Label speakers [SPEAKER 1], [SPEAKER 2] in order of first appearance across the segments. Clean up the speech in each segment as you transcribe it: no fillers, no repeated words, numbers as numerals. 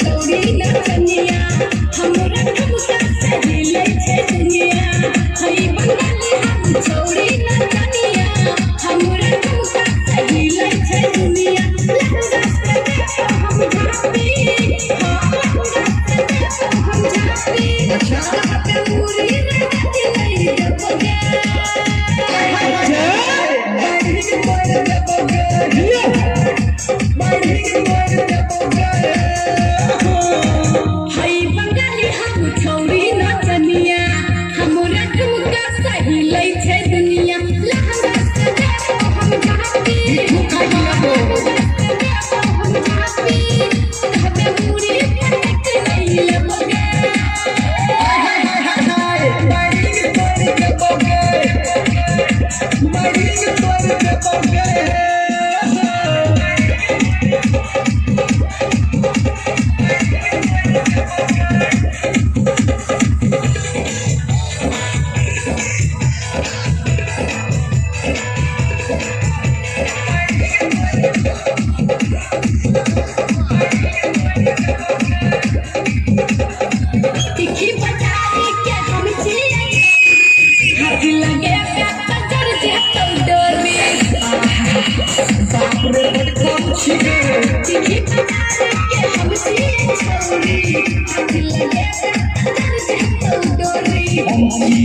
[SPEAKER 1] छोड़ी नचनिया हमरा ठुमका सही ले छे दुनिया हई बंगाली हम छोड़ी नचनिया हमरा ठुमका सही ले छे दुनिया लहंगा से देखो हम झापी हम झापी पे पूरी नचती नहीं दबोगे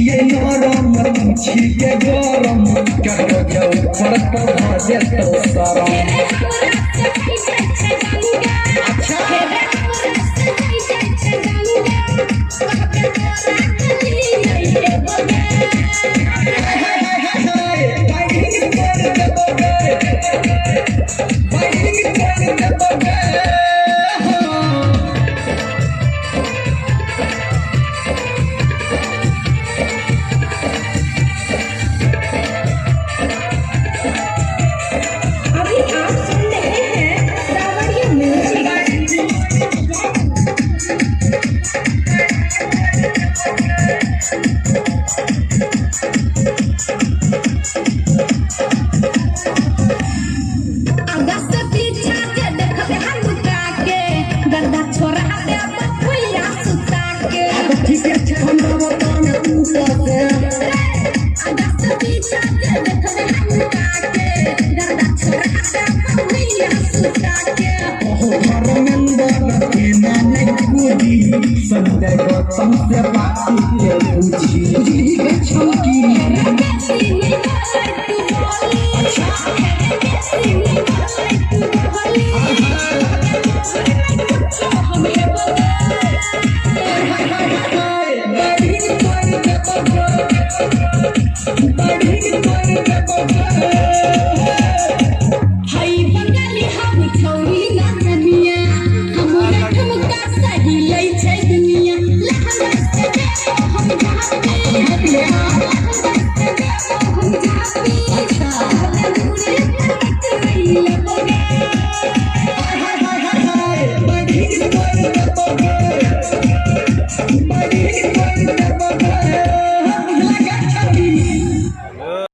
[SPEAKER 2] ये नरम छिके गरम कर जाओ फड़क भाजे तो सारा अच्छा संजय गौतम से बात के पूछी अच्छा